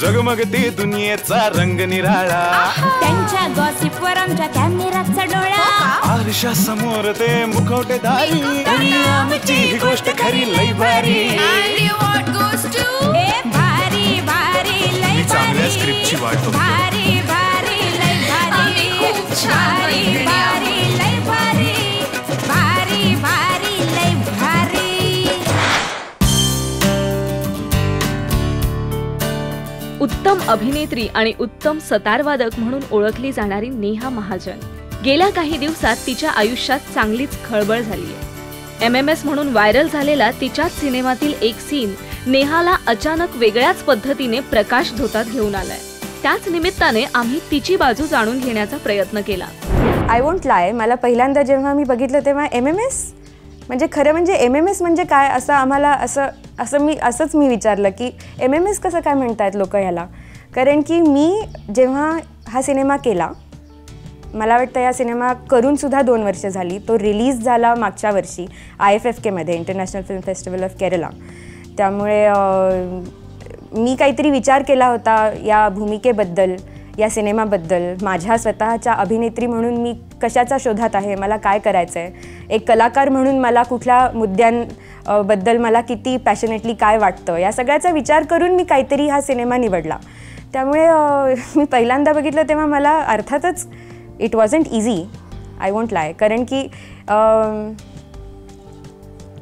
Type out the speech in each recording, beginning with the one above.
जगमगती दुनियेचा रंग निराळा, त्यांच्या गॉसिपवर आमच्या कॅमेराचा डोळा, आरशा समोर ते मुखवटेधारी, आणि आमची ही गोष्ट खरी लई भारी. भारी भारी लई चांगल्या स्क्रिप्टची वाट बघतो. भारी भारी लई भारी, भारी भारी लई भारी, भारी भारी लई भारी. उत्तम अभिनेत्री आणि उत्तम सतारवादक म्हणून ओळखली जाणारी नेहा महाजन गेल्या काही दिवसात तिच्या आयुष्यात चांगलीच खळबळ झाली आहे. MMS म्हणून व्हायरल झालेला तिच्याच सिनेमातील एक सीन नेहाला अचानक वेगळ्याच पद्धतीने प्रकाश धोतात घेऊन आलाय. त्याच निमित्ताने आम्ही तिची बाजू जाणून घेण्याचा प्रयत्न केला. आय वोंट लाय, मला पहिल्यांदा जेव्हा मी बघितलं तेव्हा MMS म्हणजे खरं म्हणजे MMS म्हणजे काय असं आम्हाला असंच मी विचारलं की MMS कसं काय म्हणतायत लोक ह्याला. कारण की मी जेव्हा हा सिनेमा केला, मला वाटतं या सिनेमा करूनसुद्धा 2 वर्ष झाली. तो रिलीज झाला मागच्या वर्षी IFFK international film festival of Kerala. त्यामुळे मी काहीतरी विचार केला होता या भूमिकेबद्दल, या सिनेमाबद्दल. माझ्या स्वतःच्या अभिनेत्री म्हणून मी कशाच्या शोधात आहे, मला काय करायचं आहे, एक कलाकार म्हणून मला कुठल्या मुद्द्यांबद्दल मला किती पॅशनेटली काय वाटतं, या सगळ्याचा विचार करून मी काहीतरी हा सिनेमा निवडला. त्यामुळे मी पहिल्यांदा बघितलं तेव्हा मला अर्थातच it wasn't easy, I won't lie. कारण की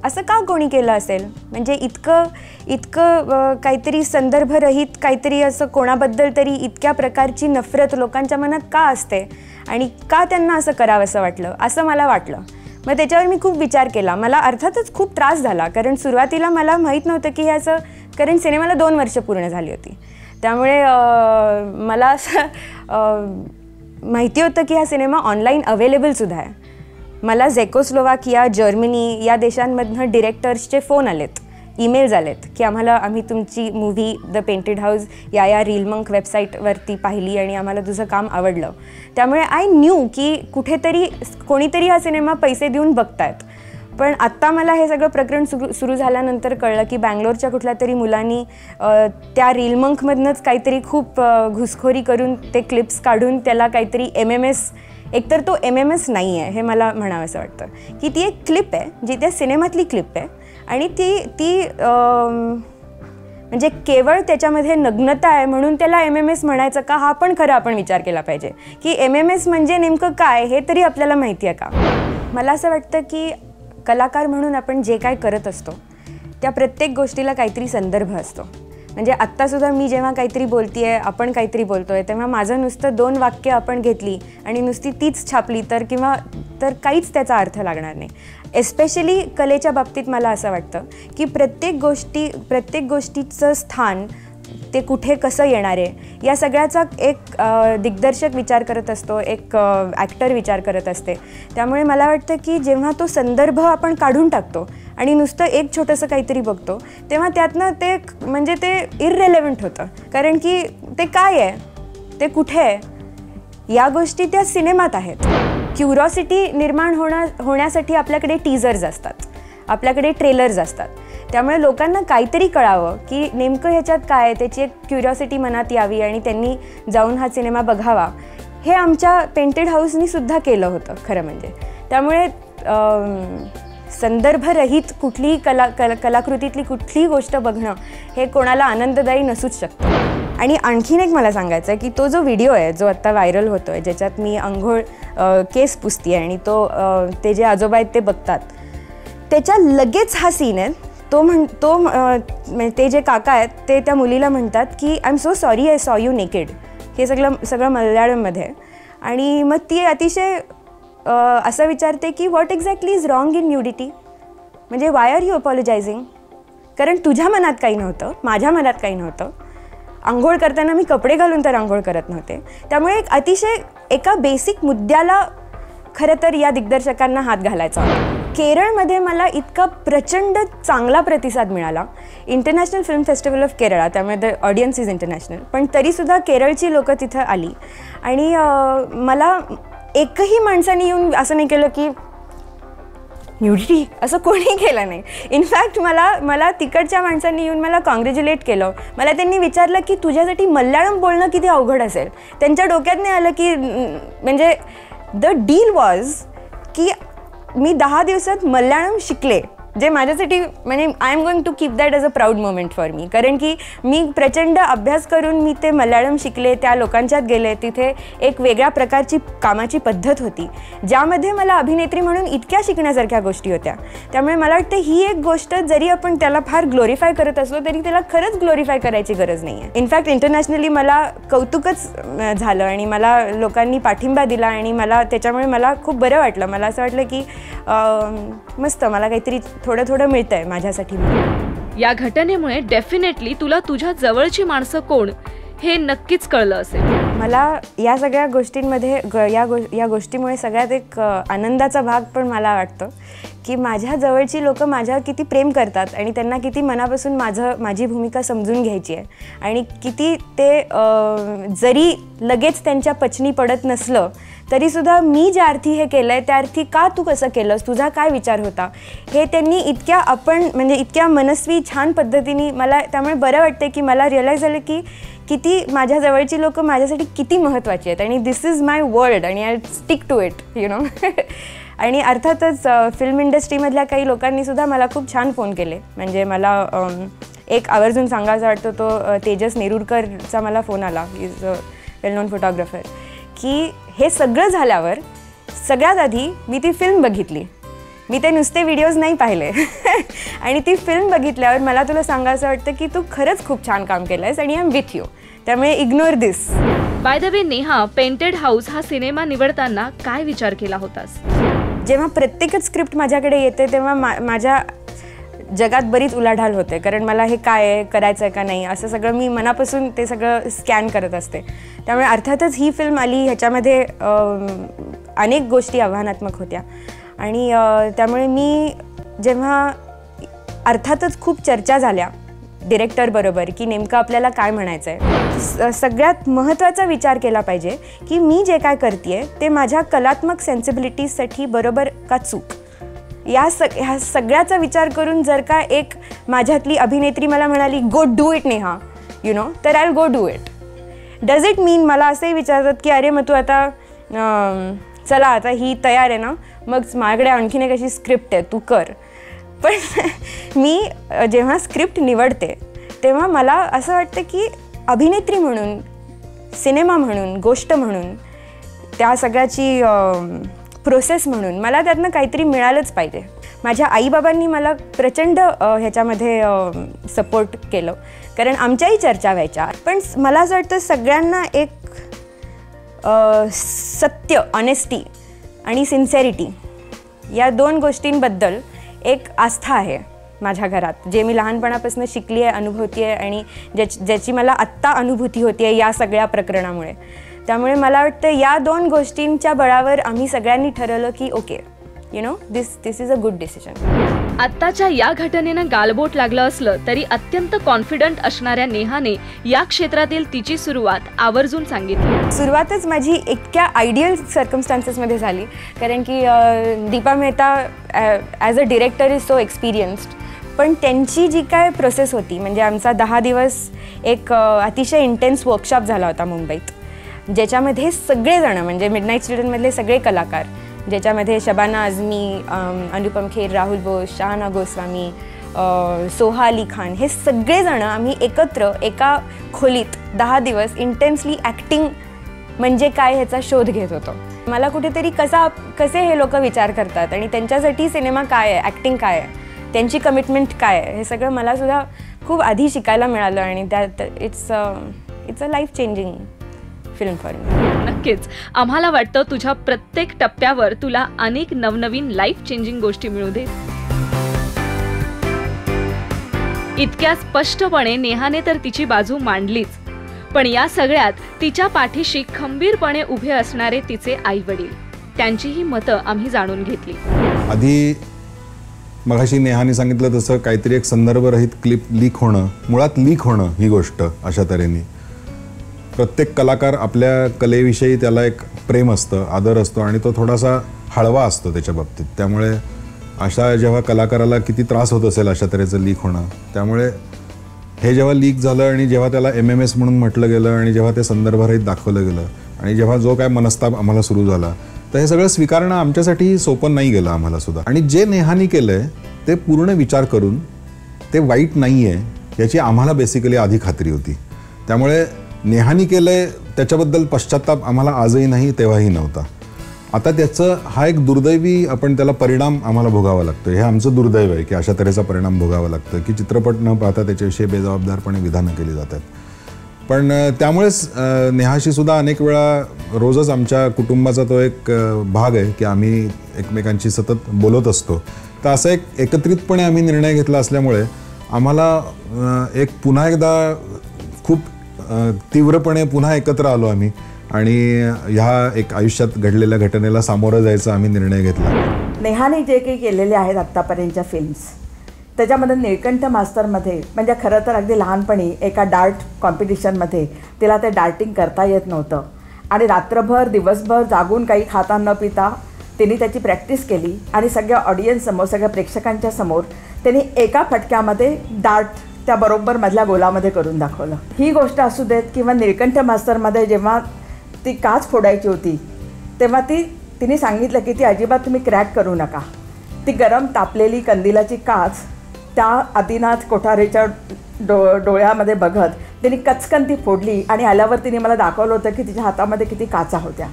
असं का कोणी केलं असेल, म्हणजे इतकं काहीतरी संदर्भरहित काहीतरी असं कोणाबद्दल तरी इतक्या प्रकारची नफरत लोकांच्या मनात का असते आणि का त्यांना असं करावं असं वाटलं, असं मला वाटलं. मग त्याच्यावर मी खूप विचार केला. मला अर्थातच खूप त्रास झाला, कारण सुरुवातीला मला माहीत नव्हतं की ह्याचं, कारण सिनेमाला 2 वर्ष पूर्ण झाली होती. त्यामुळे मला असं माहिती होतं की हा सिनेमा ऑनलाईन अवेलेबलसुद्धा आहे. मला झेकोस्लोवाकिया, जर्मनी या देशांमधनं डिरेक्टर्सचे फोन आलेत, ईमेल्स आलेत की आम्ही तुमची मूव्ही द पेंटेड हाऊस या रीलमंक वेबसाईटवरती पाहिली आणि आम्हाला तुझं काम आवडलं. त्यामुळे आय न्यू की कुठेतरी कोणीतरी हा सिनेमा पैसे देऊन बघतायत. पण आत्ता मला हे सगळं प्रकरण सुरू झाल्यानंतर कळलं की बँगलोरच्या कुठल्या तरी मुलांनी त्या रीलमंकमधनंच काहीतरी खूप घुसखोरी करून ते क्लिप्स काढून त्याला काहीतरी MMS, एकतर तो MMS नाही आहे हे मला म्हणावं असं वाटतं, की ती एक क्लिप आहे जी त्या सिनेमातली क्लिप आहे आणि ती म्हणजे केवळ त्याच्यामध्ये नग्नता आहे म्हणून त्याला MMS म्हणायचं का, हा पण खरं आपण विचार केला पाहिजे की MMS म्हणजे नेमकं काय हे तरी आपल्याला माहिती आहे का. मला असं वाटतं की कलाकार म्हणून आपण जे काय करत असतो त्या प्रत्येक गोष्टीला काहीतरी संदर्भ असतो. म्हणजे आत्तासुद्धा मी जेव्हा काहीतरी बोलते आहे, आपण काहीतरी बोलतो आहे, तेव्हा माझं नुसतं 2 वाक्य आपण घेतली आणि नुसती तीच छापली तर काहीच त्याचा अर्थ लागणार नाही. एस्पेशली कलेच्या बाबतीत मला असं वाटतं की प्रत्येक गोष्टीचं स्थान ते कुठे कसं येणार आहे या सगळ्याचा एक दिग्दर्शक विचार करत असतो, एक ॲक्टर विचार करत असते. त्यामुळे मला वाटतं की जेव्हा तो संदर्भ आपण काढून टाकतो आणि नुसतं एक छोटंसं काहीतरी बघतो तेव्हा त्यातनं ते म्हणजे ते इररेलेव्हंट होतं. कारण की ते काय आहे, ते कुठे आहे, या गोष्टी त्या सिनेमात आहेत. क्युरॉसिटी निर्माण होण्यासाठी आपल्याकडे टीझर्स असतात, आपल्याकडे ट्रेलर्स असतात. त्यामुळे लोकांना काहीतरी कळावं की नेमकं ह्याच्यात काय आहे, त्याची एक क्युरिओसिटी मनात यावी आणि त्यांनी जाऊन हा सिनेमा बघावा. हे आमच्या पेंटेड हाऊसनी सुद्धा केलं होतं खरं म्हणजे. त्यामुळे संदर्भरहित कुठलीही कलाकृतीतली कुठलीही गोष्ट बघणं हे कोणाला आनंददायी नसूच शकतं. आणि आणखीन एक मला सांगायचं आहे की तो जो व्हिडिओ आहे जो आत्ता व्हायरल होतो आहे, ज्याच्यात मी अंघोळ केस पुसती आहे आणि ते जे आजोबा आहेत ते बघतात, त्याच्या लगेच हा सीन आहे. ते जे काका आहेत ते त्या मुलीला म्हणतात की I am so sorry I saw you naked. हे सगळं मल्याळममध्ये आहे. आणि मग ती अतिशय असं विचारते की what exactly is wrong in nudity, म्हणजे वाय आर यू अपॉलोजायझिंग. कारण तुझ्या मनात काही नव्हतं, माझ्या मनात काही नव्हतं. आंघोळ करताना मी कपडे घालून तर आंघोळ करत नव्हते. त्यामुळे एक अतिशय एका बेसिक मुद्द्याला खरं तर या दिग्दर्शकांना हात घालायचा होता. केरळमध्ये मला इतका प्रचंड चांगला प्रतिसाद मिळाला. International film festival of Kerala, त्यामुळे द ऑडियन्स इज इंटरनॅशनल, पण तरीसुद्धा केरळची लोकं तिथं आली. आणि मला एकही माणसाने येऊन असं नाही केलं की न्यूडिटी असं कोणी केलं नाही. इनफॅक्ट मला तिकडच्या माणसांनी येऊन मला कॉंग्रॅच्युलेट केलं. मला त्यांनी विचारलं की तुझ्यासाठी मल्याळम बोलणं किती अवघड असेल. त्यांच्या डोक्यात नाही आलं की म्हणजे द डील वॉज की मी 10 दिवसात मल्याळम शिकले, जे माझ्यासाठी म्हणजे I am going to keep that as a proud moment for me. कारण की मी प्रचंड अभ्यास करून मी ते मल्याळम शिकले, त्या लोकांच्यात गेले. तिथे एक वेगळ्या प्रकारची कामाची पद्धत होती ज्यामध्ये मला अभिनेत्री म्हणून इतक्या शिकण्यासारख्या गोष्टी होत्या. त्यामुळे मला वाटतं ही एक गोष्ट जरी आपण त्याला फार ग्लोरिफाय करत असलो तरी त्याला खरंच ग्लोरिफाय करायची गरज नाही आहे. इनफॅक्ट इंटरनॅशनली मला कौतुकच झालं आणि मला लोकांनी पाठिंबा दिला आणि मला त्याच्यामुळे मला खूप बरं वाटलं. मला असं वाटलं की मस्त मला काहीतरी थोडं मिळतंय माझ्यासाठी. या घटनेमुळे डेफिनेटली तुला तुझ्या जवळची माणसं कोण हे नक्कीच कळलं असेल. मला या सगळ्या गोष्टींमध्ये या गोष्टीमुळे सगळ्यात एक आनंदाचा भाग पण मला वाटतं की माझ्या जवळची लोक माझ्यावर किती प्रेम करतात आणि त्यांना किती मनापासून माझी भूमिका समजून घ्यायची आहे आणि किती ते जरी लगेच त्यांच्या पचनी पडत नसलं तरीसुद्धा मी ज्या अर्थी हे केलं आहे त्या अर्थी का तू कसं केलंस, तुझा काय विचार होता, हे त्यांनी इतक्या मनस्वी छान पद्धतीने मला. त्यामुळे बरं वाटतं की मला रिअलाईज झालं की किती माझ्या जवळची लोक माझ्यासाठी किती महत्त्वाची आहेत आणि दिस इज माय वर्ल्ड आणि I stick to it you know. आणि अर्थातच फिल्म इंडस्ट्रीमधल्या काही लोकांनीसुद्धा मला खूप छान फोन केले. म्हणजे मला एक आवर्जून सांगायचा वाटतो तो तेजस नेरुरकरचा मला फोन आला. Is a well non photographer. की हे सगळं झाल्यावर सगळ्यात आधी मी ती फिल्म बघितली. मी ते नुसते व्हिडिओज नाही पाहिले आणि ती फिल्म बघितल्यावर मला तुला सांगायचं वाटतं की तू खरंच खूप छान काम केलं आहेस आणि आय एम विथ यू. त्यामुळे ignore this. By the way Neha, painted house हा सिनेमा निवडताना काय विचार केला होतास? जेव्हा प्रत्येकच स्क्रिप्ट माझ्याकडे येते तेव्हा माझ्या जगात बरीच उलाढाल होते. कारण मला हे काय करायचं आहे का नाही असं सगळं मी मनापासून ते सगळं स्कॅन करत असते. त्यामुळे अर्थातच ही फिल्म आली ह्याच्यामध्ये अनेक गोष्टी आव्हानात्मक होत्या आणि त्यामुळे मी जेव्हा अर्थातच खूप चर्चा झाल्या डिरेक्टरबरोबर की नेमकं आपल्याला काय म्हणायचं आहे, सगळ्यात महत्त्वाचा विचार केला पाहिजे की मी जे काय करते ते माझ्या कलात्मक सेन्सिबिलिटीजसाठी बरोबर का चूक. ह्या सगळ्याचा विचार करून जर का एक माझ्यातली अभिनेत्री मला म्हणाली go do it Neha you know, तर I will go do it. Does it mean मला असंही विचारतात की अरे मग तू आता चला आता ही तयार आहे ना, मग माझ्याकडे आणखीन एक अशी स्क्रिप्ट आहे तू कर. पण मी जेव्हा स्क्रिप्ट निवडते तेव्हा मला असं वाटतं की अभिनेत्री म्हणून, सिनेमा म्हणून, गोष्ट म्हणून, त्या सगळ्याची प्रोसेस म्हणून मला त्यातनं काहीतरी मिळालंच पाहिजे. माझ्या आईबाबांनी मला प्रचंड ह्याच्यामध्ये सपोर्ट केलं कारण आमच्याही चर्चा व्हायच्या. पण मला असं वाटतं सगळ्यांना एक सत्य, ऑनेस्टी आणि सिन्सेरिटी या 2 गोष्टींबद्दल एक आस्था आहे माझ्या घरात, जे मी लहानपणापासून शिकली आहे, अनुभवती आहे आणि ज्याची मला आत्ता अनुभूती होती आहे या सगळ्या प्रकरणामुळे. त्यामुळे मला वाटतं या 2 गोष्टींच्या बळावर आम्ही सगळ्यांनी ठरवलं की okay you know this is a good decision. आत्ताच्या या घटनेनं गालबोट लागलं असलं तरी अत्यंत कॉन्फिडंट असणाऱ्या नेहाने या क्षेत्रातील तिची सुरुवात आवर्जून सांगितली. सुरुवातच माझी इतक्या आयडियल सर्कमस्टान्सेसमध्ये झाली कारण की Deepa Mehta as a director is so experienced. पण त्यांची जी काय प्रोसेस होती म्हणजे आमचा 10 दिवस एक अतिशय इंटेन्स वर्कशॉप झाला होता मुंबईत, ज्याच्यामध्ये सगळेजण म्हणजे मिडनाईट चिल्ड्रनमधले सगळे कलाकार, ज्याच्यामध्ये शबाना आझमी, अनुपम खेर, राहुल बोस, शाहना गोस्वामी, सोहा अली खान, हे सगळेजण आम्ही एकत्र एका खोलीत 10 दिवस इंटेन्सली ॲक्टिंग म्हणजे काय ह्याचा शोध घेत होतो. मला कुठेतरी कसे हे लोक विचार करतात आणि त्यांच्यासाठी सिनेमा काय आहे, ॲक्टिंग काय आहे, त्यांची कमिटमेंट काय आहे, हे सगळं मलासुद्धा खूप आधी शिकायला मिळालं आणि त्यात it's a life changing film for me. नक्कीच आम्हाला वाटतं तुझ्या प्रत्येक टप्प्यावर तुला अनेक नवनवीन लाईफ चेंजिंग गोष्टी मिळू देत. इतक्या स्पष्टपणे नेहाने तर तिची बाजू मांडलीच, पण या सगळ्यात तिच्या पाठीशी खंबीरपणे उभे असणारे तिचे आई वडील, त्यांचीही मतं आम्ही जाणून घेतली. आधी मगाशी नेहाने सांगितलं तसं काहीतरी एक संदर्भरहित क्लिप लीक होणं, मुळात लीक होणं ही गोष्ट अशा तऱ्हेने. प्रत्येक कलाकार आपल्या कलेविषयी त्याला एक प्रेम असतं, आदर असतो आणि तो थोडासा हळवा असतो त्याच्या बाबतीत. त्यामुळे अशा जेव्हा कलाकाराला किती त्रास होत असेल अशा तऱ्हेचं लीक होणं. त्यामुळे हे जेव्हा लीक झालं आणि जेव्हा त्याला MMS म्हणून म्हटलं गेलं आणि जेव्हा ते संदर्भरहित दाखवलं गेलं आणि जेव्हा जो काय मनस्ताप आम्हाला सुरू झाला, तर हे सगळं स्वीकारणं आमच्यासाठी सोपं नाही गेलं आम्हाला सुद्धा. आणि जे नेहानी केलंय ते पूर्ण विचार करून ते वाईट नाही आहे याची आम्हाला बेसिकली आधी खात्री होती. त्यामुळे नेहानी केलंय त्याच्याबद्दल पश्चात्ताप आम्हाला आजही नाही, तेव्हाही नव्हता. आता त्याचं हा एक दुर्दैवी आपण त्याला परिणाम आम्हाला भोगावा लागतो. हे आमचं दुर्दैव आहे की अशा तऱ्हेचा परिणाम भोगावा लागतो की चित्रपट न पाहता त्याच्याविषयी बेजबाबदारपणे विधानं केली जातात. पण त्यामुळेच नेहाशी सुद्धा अनेक वेळा रोजच आमच्या कुटुंबाचा तो एक भाग आहे की आम्ही एकमेकांशी सतत बोलत असतो. तर असा एक एकत्रितपणे आम्ही निर्णय घेतला असल्यामुळे आम्हाला एक पुन्हा एकदा खूप तीव्रपणे पुन्हा एकत्र आलो आम्ही आणि ह्या एक आयुष्यात घडलेल्या घटनेला सामोरं जायचा आम्ही निर्णय घेतला. नेहाने जे काही केलेले आहेत आत्तापर्यंतच्या फिल्म्स, त्याच्यामध्ये निळकंठ मास्तरमध्ये म्हणजे खरं तर अगदी लहानपणी एका डार्ट कॉम्पिटिशनमध्ये तिला ते डार्टिंग करता येत नव्हतं आणि रात्रभर दिवसभर जागून काही खाता न पिता तिने त्याची प्रॅक्टिस केली आणि सगळ्या ऑडियन्ससमोर, सगळ्या प्रेक्षकांच्या समोर त्यांनी एका फटक्यामध्ये डार्ट त्या बरोबर मधल्या गोलामध्ये करून दाखवलं. ही गोष्ट असू देत किंवा निळकंठ मास्तरमध्ये जेव्हा ती काच फोडायची होती तेव्हा तिने सांगितलं की ती अजिबात तुम्ही क्रॅक करू नका. ती गरम तापलेली कंदिलाची काच त्या आदिनाथ कोठारेच्या डोळ्यामध्ये बघत तिने कचकन ती फोडली आणि आल्यावर तिने मला दाखवलं होतं की तिच्या हातामध्ये किती काचा होत्या.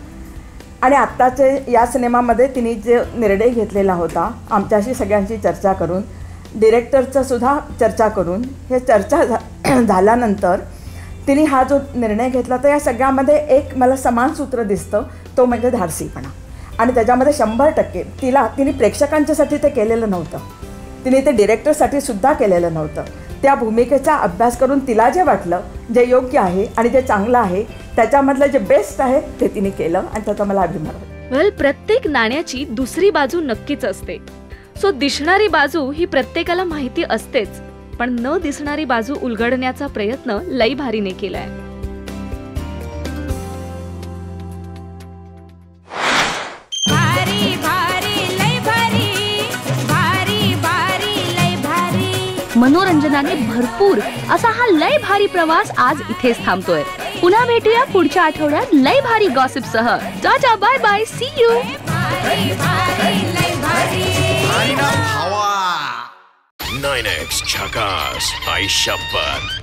आणि आत्ताचे या सिनेमामध्ये तिने जे निर्णय घेतलेला होता आमच्याशी सगळ्यांशी चर्चा करून, डिरेक्टरचं सुद्धा चर्चा करून, हे चर्चा झाल्यानंतर तिने हा जो निर्णय घेतला तर या सगळ्यामध्ये एक मला समान सूत्र दिसतं, तो म्हणजे धाडसीपणा. आणि त्याच्यामध्ये 100% तिने प्रेक्षकांच्यासाठी ते केलेलं नव्हतं, तिने ते डिरेक्टरसाठी सुद्धा केलेलं नव्हतं. त्या भूमिकेचा अभ्यास करून तिला जे वाटलं, जे योग्य आहे आणि जे चांगलं आहे त्याच्यामधलं जे बेस्ट आहे ते तिने केलं आणि त्याचा मला अभिमान होता. वेल, प्रत्येक नाण्याची दुसरी बाजू नक्कीच असते. सो दिसणारी बाजू ही प्रत्येकाला माहिती असतेच, पण न दिसणारी बाजू उलगडण्याचा प्रयत्न लई भारीने केलाय. मनोरंजनाने भरपूर असा हा लय भारी प्रवास आज इथेच थांबतोय. पुन्हा भेटूया पुढच्या आठवड्यात लय भारी गॉसिप सह. टाटा, bye bye, see you. 9X झकास, आई शपथ.